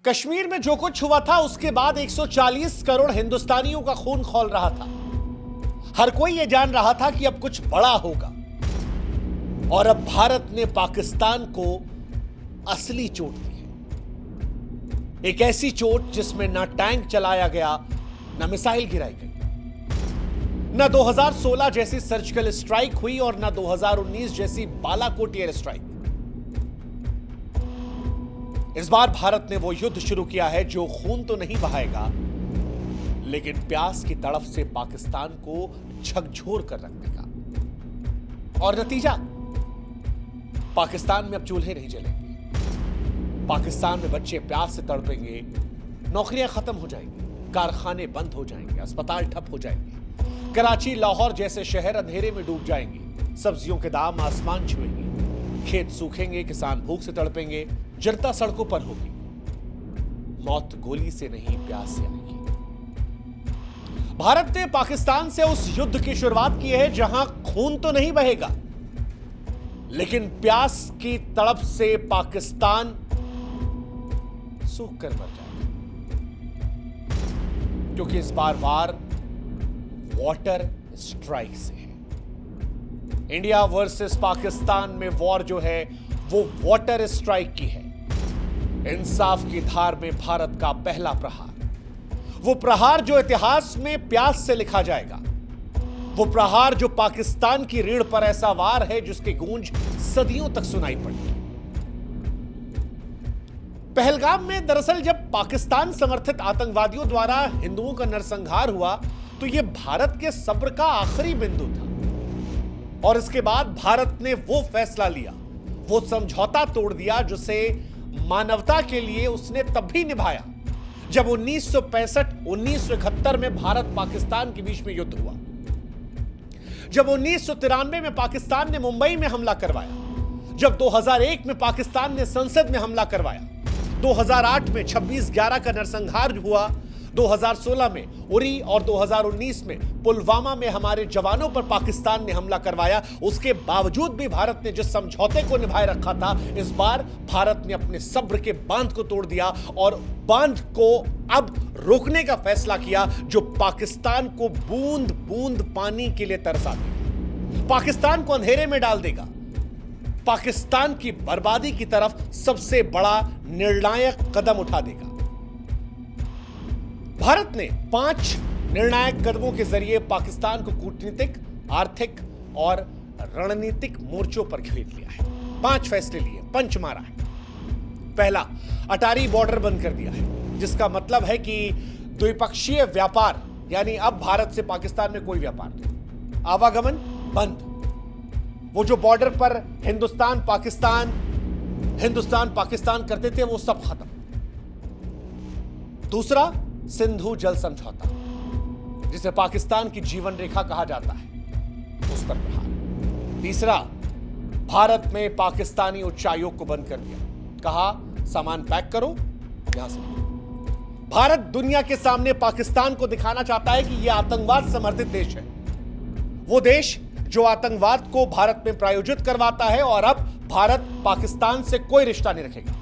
कश्मीर में जो कुछ हुआ था उसके बाद 140 करोड़ हिंदुस्तानियों का खून खौल रहा था। हर कोई यह जान रहा था कि अब कुछ बड़ा होगा। और अब भारत ने पाकिस्तान को असली चोट दी है। एक ऐसी चोट जिसमें ना टैंक चलाया गया, ना मिसाइल गिराई गई, ना 2016 जैसी सर्जिकल स्ट्राइक हुई और ना 2019 जैसी बालाकोट एयर स्ट्राइक। इस बार भारत ने वो युद्ध शुरू किया है जो खून तो नहीं बहाएगा, लेकिन प्यास की तड़फ से पाकिस्तान को झकझोर कर रख देगा। और नतीजा, पाकिस्तान में अब चूल्हे नहीं जलेंगे। पाकिस्तान में बच्चे प्यास से तड़पेंगे, नौकरियां खत्म हो जाएंगी, कारखाने बंद हो जाएंगे, अस्पताल ठप हो जाएंगे, कराची लाहौर जैसे शहर अंधेरे में डूब जाएंगे, सब्जियों के दाम आसमान छुएंगे, खेत सूखेंगे, किसान भूख से तड़पेंगे, जनता सड़कों पर होगी। मौत गोली से नहीं, प्यास से आएगी। भारत ने पाकिस्तान से उस युद्ध की शुरुआत की है जहां खून तो नहीं बहेगा, लेकिन प्यास की तड़प से पाकिस्तान सूख कर मर जाएगा। क्योंकि इस बार वार वाटर स्ट्राइक से है। इंडिया वर्सेस पाकिस्तान में वॉर जो है वो वाटर स्ट्राइक की है। इंसाफ की धार में भारत का पहला प्रहार, वो प्रहार जो इतिहास में प्यास से लिखा जाएगा, वो प्रहार जो पाकिस्तान की रीढ़ पर ऐसा वार है जिसकी गूंज सदियों तक सुनाई पड़ती है। पहलगाम में दरअसल जब पाकिस्तान समर्थित आतंकवादियों द्वारा हिंदुओं का नरसंहार हुआ तो यह भारत के सब्र का आखिरी बिंदु था। और इसके बाद भारत ने वो फैसला लिया, वो समझौता तोड़ दिया जिसे मानवता के लिए उसने तब भी निभाया जब 1965-1971 में भारत पाकिस्तान के बीच में युद्ध हुआ, जब 1993 में पाकिस्तान ने मुंबई में हमला करवाया, जब 2001 में पाकिस्तान ने संसद में हमला करवाया, 2008 में 26/11 का नरसंहार हुआ, 2016 में उरी और 2019 में पुलवामा में हमारे जवानों पर पाकिस्तान ने हमला करवाया। उसके बावजूद भी भारत ने जिस समझौते को निभाए रखा था, इस बार भारत ने अपने सब्र के बांध को तोड़ दिया और बांध को अब रोकने का फैसला किया जो पाकिस्तान को बूंद बूंद पानी के लिए तरसा देगा, पाकिस्तान को अंधेरे में डाल देगा, पाकिस्तान की बर्बादी की तरफ सबसे बड़ा निर्णायक कदम उठा देगा। भारत ने 5 निर्णायक कदमों के जरिए पाकिस्तान को कूटनीतिक, आर्थिक और रणनीतिक मोर्चों पर घेर लिया है। 5 फैसले लिए, पंच मारा है। पहला, अटारी बॉर्डर बंद कर दिया है, जिसका मतलब है कि द्विपक्षीय व्यापार, यानी अब भारत से पाकिस्तान में कोई व्यापार नहीं, आवागमन बंद। वो जो बॉर्डर पर हिंदुस्तान पाकिस्तान करते थे वो सब खत्म। दूसरा, सिंधु जल समझौता, जिसे पाकिस्तान की जीवन रेखा कहा जाता है, उस पर प्रहार। तीसरा, भारत में पाकिस्तानी उच्चायोग को बंद कर दिया, कहा सामान पैक करो, यहां से। भारत दुनिया के सामने पाकिस्तान को दिखाना चाहता है कि यह आतंकवाद समर्थित देश है, वो देश जो आतंकवाद को भारत में प्रायोजित करवाता है। और अब भारत पाकिस्तान से कोई रिश्ता नहीं रखेगा।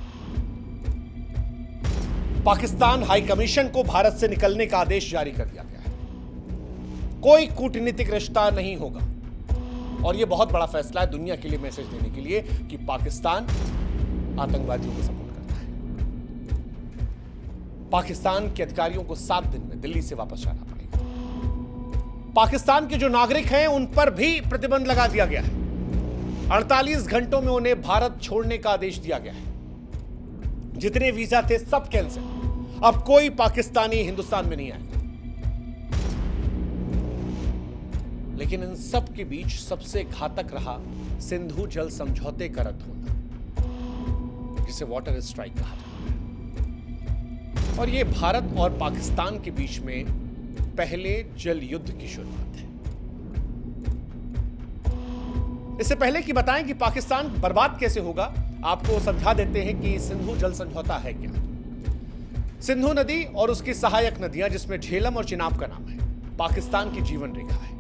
पाकिस्तान हाई कमीशन को भारत से निकलने का आदेश जारी कर दिया गया है। कोई कूटनीतिक रिश्ता नहीं होगा। और यह बहुत बड़ा फैसला है दुनिया के लिए मैसेज देने के लिए कि पाकिस्तान आतंकवादियों को सपोर्ट करता है। पाकिस्तान के अधिकारियों को 7 दिन में दिल्ली से वापस जाना पड़ेगा। पाकिस्तान के जो नागरिक हैं उन पर भी प्रतिबंध लगा दिया गया है। 48 घंटों में उन्हें भारत छोड़ने का आदेश दिया गया है। जितने वीजा थे सब कैंसिल। अब कोई पाकिस्तानी हिंदुस्तान में नहीं आएगा। लेकिन इन सब के बीच सबसे घातक रहा सिंधु जल समझौते का रद्द होना, जिसे वाटर स्ट्राइक कहा जाता है। और यह भारत और पाकिस्तान के बीच में पहले जल युद्ध की शुरुआत है। इससे पहले कि बताएं कि पाकिस्तान बर्बाद कैसे होगा, आपको समझा देते हैं कि सिंधु जल समझौता है क्या। सिंधु नदी और उसकी सहायक नदियां, जिसमें झेलम और चिनाब का नाम है, पाकिस्तान की जीवन रेखा है।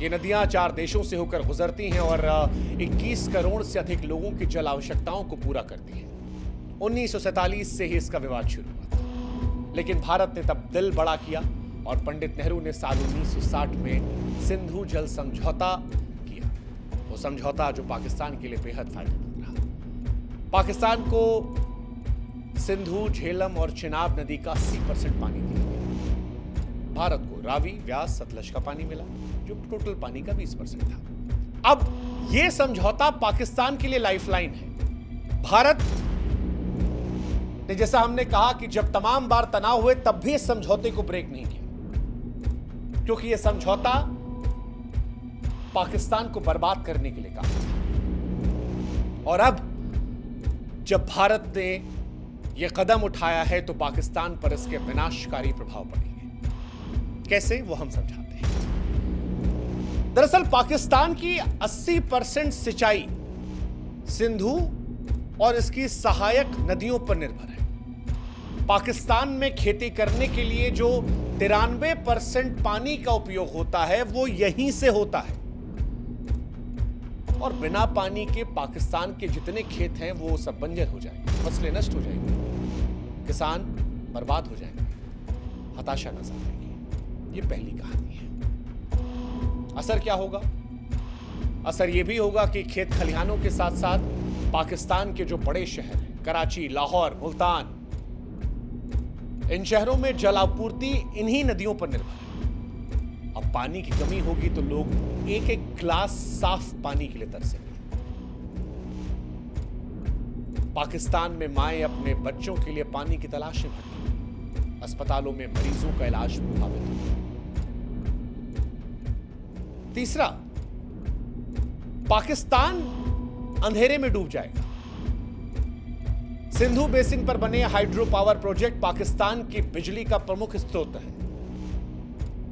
ये नदियां 4 देशों से होकर गुजरती हैं और 21 करोड़ से अधिक लोगों की जल आवश्यकताओं को पूरा करती हैं। 1947 से ही इसका विवाद शुरू हुआ था, लेकिन भारत ने तब दिल बड़ा किया और पंडित नेहरू ने साल 1960 में सिंधु जल समझौता किया। वो समझौता जो पाकिस्तान के लिए बेहद फायदेमंद रहा। पाकिस्तान को सिंधु, झेलम और चिनाब नदी का 80% पानी दिया गया। भारत को रावी, व्यास, सतलज का पानी मिला जो टोटल पानी का 20% था। अब यह समझौता पाकिस्तान के लिए लाइफलाइन है। भारत ने, जैसा हमने कहा कि जब तमाम बार तनाव हुए तब भी इस समझौते को ब्रेक नहीं किया, क्योंकि यह समझौता पाकिस्तान को बर्बाद करने के लिए कहा था। और अब जब भारत ने यह कदम उठाया है तो पाकिस्तान पर इसके विनाशकारी प्रभाव पड़ेंगे। कैसे, वो हम समझाते हैं। दरअसल पाकिस्तान की 80% सिंचाई सिंधु और इसकी सहायक नदियों पर निर्भर है। पाकिस्तान में खेती करने के लिए जो 93% पानी का उपयोग होता है वो यहीं से होता है। और बिना पानी के पाकिस्तान के जितने खेत हैं वो सब बंजर हो जाएंगे, फसलें नष्ट हो जाएंगी, किसान बर्बाद हो जाएंगे, हताशा नजर आएगी। ये पहली कहानी है। असर क्या होगा? असर यह भी होगा कि खेत खलिहानों के साथ साथ पाकिस्तान के जो बड़े शहर हैं, कराची, लाहौर, मुल्तान, इन शहरों में जल आपूर्ति इन्हीं नदियों पर निर्भर है। अब पानी की कमी होगी तो लोग एक एक गिलास साफ पानी के लिए तरसेंगे। पाकिस्तान में माएं अपने बच्चों के लिए पानी की तलाश में भटकेंगी। अस्पतालों में मरीजों का इलाज प्रभावित होगा। तीसरा, पाकिस्तान अंधेरे में डूब जाएगा। सिंधु बेसिन पर बने हाइड्रो पावर प्रोजेक्ट पाकिस्तान की बिजली का प्रमुख स्रोत है।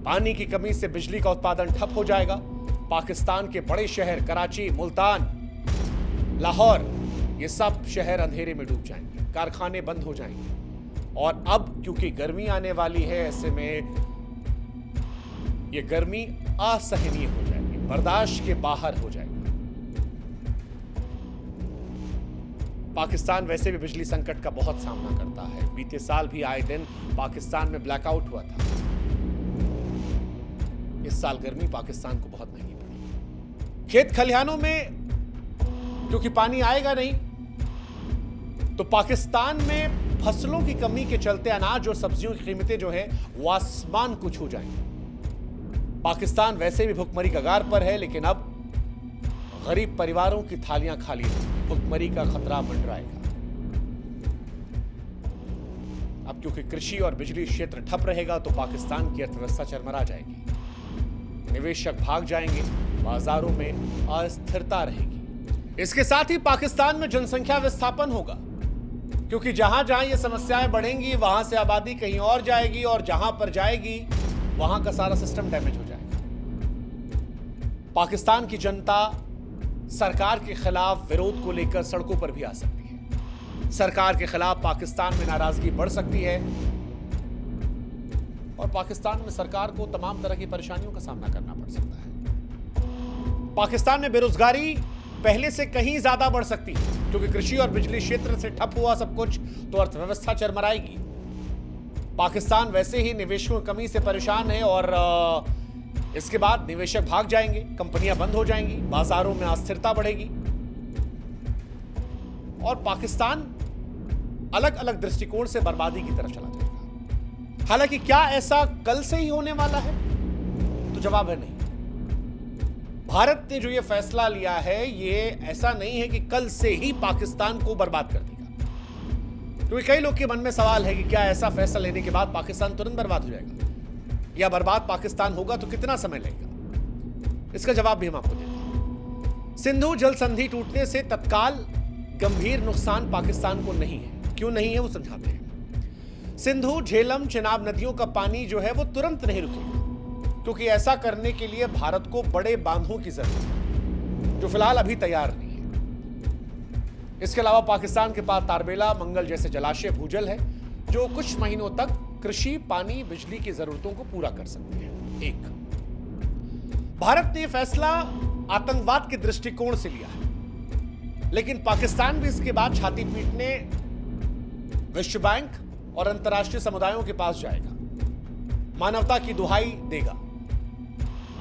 पानी की कमी से बिजली का उत्पादन ठप हो जाएगा। पाकिस्तान के बड़े शहर कराची, मुल्तान, लाहौर, ये सब शहर अंधेरे में डूब जाएंगे, कारखाने बंद हो जाएंगे। और अब क्योंकि गर्मी आने वाली है, ऐसे में ये गर्मी असहनीय हो जाएगी, बर्दाश्त के बाहर हो जाएगी। पाकिस्तान वैसे भी बिजली संकट का बहुत सामना करता है। बीते साल भी आए दिन पाकिस्तान में ब्लैकआउट हुआ था। इस साल गर्मी पाकिस्तान को बहुत महंगी पड़ी। खेत खलिहानों में क्योंकि पानी आएगा नहीं, तो पाकिस्तान में फसलों की कमी के चलते अनाज और सब्जियों की कीमतें जो है वो आसमान को छू जाएंगी। पाकिस्तान वैसे भी भुखमरी कगार पर है, लेकिन अब गरीब परिवारों की थालियां खाली रहेंगी, भुखमरी का खतरा मंडराएगा। अब क्योंकि कृषि और बिजली क्षेत्र ठप रहेगा तो पाकिस्तान की अर्थव्यवस्था चरमरा जाएगी, निवेशक भाग जाएंगे, बाजारों में अस्थिरता रहेगी। इसके साथ ही पाकिस्तान में जनसंख्या विस्थापन होगा, क्योंकि जहां जहां ये समस्याएं बढ़ेंगी वहां से आबादी कहीं और जाएगी, और जहां पर जाएगी वहां का सारा सिस्टम डैमेज हो जाएगा। पाकिस्तान की जनता सरकार के खिलाफ विरोध को लेकर सड़कों पर भी आ सकती है। सरकार के खिलाफ पाकिस्तान में नाराजगी बढ़ सकती है और पाकिस्तान में सरकार को तमाम तरह की परेशानियों का सामना करना पड़ सकता है। पाकिस्तान में बेरोजगारी पहले से कहीं ज्यादा बढ़ सकती है, क्योंकि कृषि और बिजली क्षेत्र से ठप हुआ सब कुछ तो अर्थव्यवस्था चरमराएगी। पाकिस्तान वैसे ही निवेशकों की कमी से परेशान है और इसके बाद निवेशक भाग जाएंगे, कंपनियां बंद हो जाएंगी, बाजारों में अस्थिरता बढ़ेगी और पाकिस्तान अलग अलग दृष्टिकोण से बर्बादी की तरफ चला जाएगा। हालांकि क्या ऐसा कल से ही होने वाला है? तो जवाब है नहीं। भारत ने जो यह फैसला लिया है, यह ऐसा नहीं है कि कल से ही पाकिस्तान को बर्बाद कर देगा। क्योंकि कई लोग के मन में सवाल है कि क्या ऐसा फैसला लेने के बाद पाकिस्तान तुरंत बर्बाद हो जाएगा, या बर्बाद पाकिस्तान होगा तो कितना समय लगेगा? इसका जवाब भी हम आपको देते हैं। सिंधु जल संधि टूटने से तत्काल गंभीर नुकसान पाकिस्तान को नहीं है। क्यों नहीं है वो समझाते हैं। सिंधु, झेलम, चिनाब नदियों का पानी जो है वो तुरंत नहीं रुकेगा, क्योंकि ऐसा करने के लिए भारत को बड़े बांधों की जरूरत है, जो फिलहाल अभी तैयार नहीं है। इसके अलावा पाकिस्तान के पास तारबेला, मंगल जैसे जलाशय भूजल है, जो कुछ महीनों तक कृषि, पानी, बिजली की जरूरतों को पूरा कर सकते हैं। एक, भारत ने फैसला आतंकवाद के दृष्टिकोण से लिया है, लेकिन पाकिस्तान भी इसके बाद छाती पीटने विश्व बैंक और अंतर्राष्ट्रीय समुदायों के पास जाएगा, मानवता की दुहाई देगा,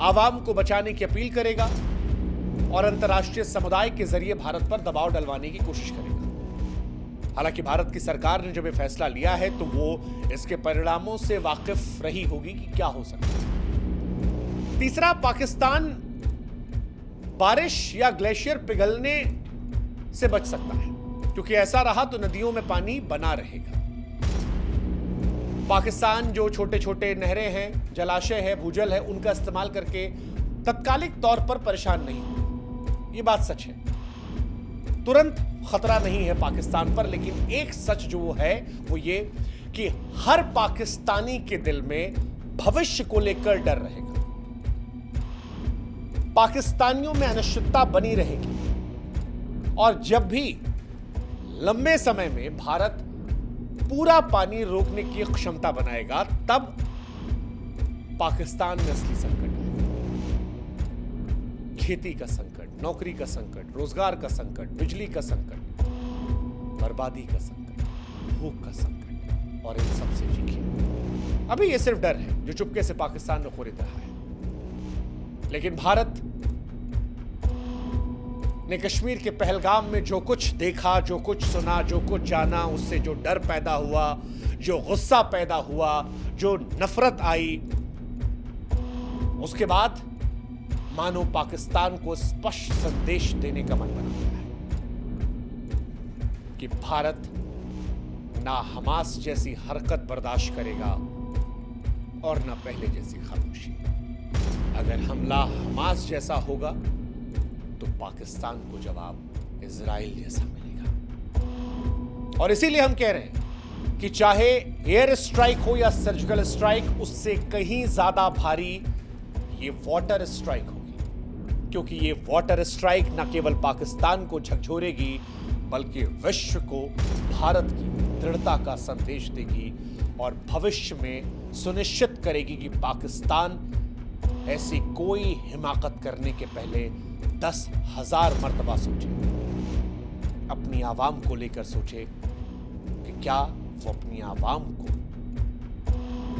आवाम को बचाने की अपील करेगा और अंतर्राष्ट्रीय समुदाय के जरिए भारत पर दबाव डलवाने की कोशिश करेगा। हालांकि भारत की सरकार ने जब यह फैसला लिया है तो वो इसके परिणामों से वाकिफ रही होगी कि क्या हो सकता है। तीसरा, पाकिस्तान बारिश या ग्लेशियर पिघलने से बच सकता है, क्योंकि ऐसा रहा तो नदियों में पानी बना रहेगा। पाकिस्तान जो छोटे छोटे नहरें हैं, जलाशय है, भूजल है, उनका इस्तेमाल करके तत्कालिक तौर पर परेशान नहीं होगा। ये बात सच है, तुरंत खतरा नहीं है पाकिस्तान पर। लेकिन एक सच जो है वो ये कि हर पाकिस्तानी के दिल में भविष्य को लेकर डर रहेगा। पाकिस्तानियों में अनिश्चितता बनी रहेगी और जब भी लंबे समय में भारत पूरा पानी रोकने की क्षमता बनाएगा तब पाकिस्तान में असली संकट आएगा। खेती का संकट, नौकरी का संकट, रोजगार का संकट, बिजली का संकट, बर्बादी का संकट, भूख का संकट, और इन सबसे चीखें। अभी यह सिर्फ डर है जो चुपके से पाकिस्तान में खरीद रहा है। लेकिन भारत ने कश्मीर के पहलगाम में जो कुछ देखा, जो कुछ सुना, जो कुछ जाना, उससे जो डर पैदा हुआ, जो गुस्सा पैदा हुआ, जो नफरत आई, उसके बाद मानो पाकिस्तान को स्पष्ट संदेश देने का मन बना गया है कि भारत ना हमास जैसी हरकत बर्दाश्त करेगा और ना पहले जैसी खामोशी। अगर हमला हमास जैसा होगा तो पाकिस्तान को जवाब इजराइल जैसा मिलेगा। और इसीलिए हम कह रहे हैं कि चाहे एयर स्ट्राइक हो या सर्जिकल स्ट्राइक, उससे कहीं ज्यादा भारी ये वाटर स्ट्राइक होगी, क्योंकि ये वाटर स्ट्राइक न केवल पाकिस्तान को झकझोरेगी बल्कि विश्व को भारत की दृढ़ता का संदेश देगी और भविष्य में सुनिश्चित करेगी कि पाकिस्तान ऐसी कोई हिमाकत करने के पहले 10,000 मर्तबा सोचे, अपनी आवाम को लेकर सोचे कि क्या वो अपनी आवाम को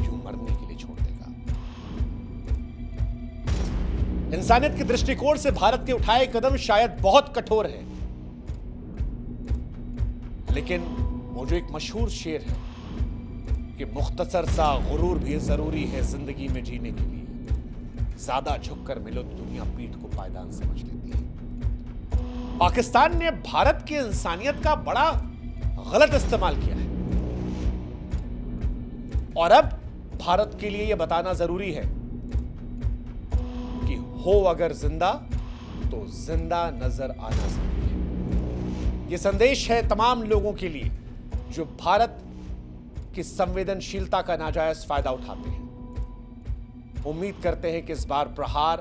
यूं मरने के लिए छोड़ देगा। इंसानियत के दृष्टिकोण से भारत के उठाए कदम शायद बहुत कठोर है, लेकिन वो जो एक मशहूर शेर है कि मुख्तसर सा गुरूर भी जरूरी है जिंदगी में जीने के लिए, ज्यादा झुककर मिलो तो दुनिया पीठ को पायदान समझ लेती है। पाकिस्तान ने भारत की इंसानियत का बड़ा गलत इस्तेमाल किया है और अब भारत के लिए यह बताना जरूरी है कि हो अगर जिंदा तो जिंदा नजर आना जरूरी है। यह संदेश है तमाम लोगों के लिए जो भारत की संवेदनशीलता का नाजायज फायदा उठाते हैं। उम्मीद करते हैं कि इस बार प्रहार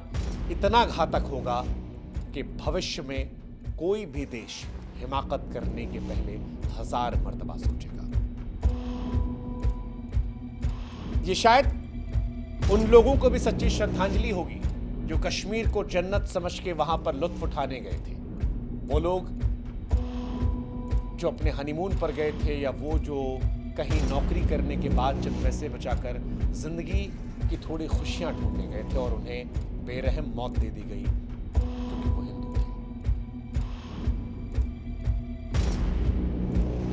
इतना घातक होगा कि भविष्य में कोई भी देश हिमाकत करने के पहले 1000 मर्तबा सोचेगा। ये शायद उन लोगों को भी सच्ची श्रद्धांजलि होगी जो कश्मीर को जन्नत समझ के वहां पर लुत्फ उठाने गए थे। वो लोग जो अपने हनीमून पर गए थे या वो जो कहीं नौकरी करने के बाद चंद पैसे बचाकर जिंदगी की थोड़ी खुशियां ढूंढने गए थे और उन्हें बेरहम मौत दे दी गई क्योंकि वो हिंदू थे।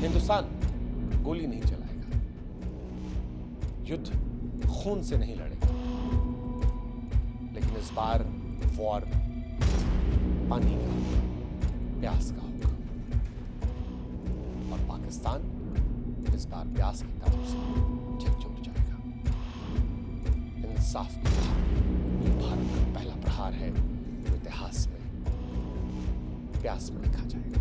हिंदुस्तान गोली नहीं चलाएगा, युद्ध खून से नहीं लड़ेगा, लेकिन इस बार वॉर पानी का होगा, प्यास का होगा और पाकिस्तान इस बार प्यास की तरफ से झकझोर जाएगा। इंसाफ की धार, ये भारत का पहला प्रहार है जो इतिहास में प्यास में लिखा जाएगा।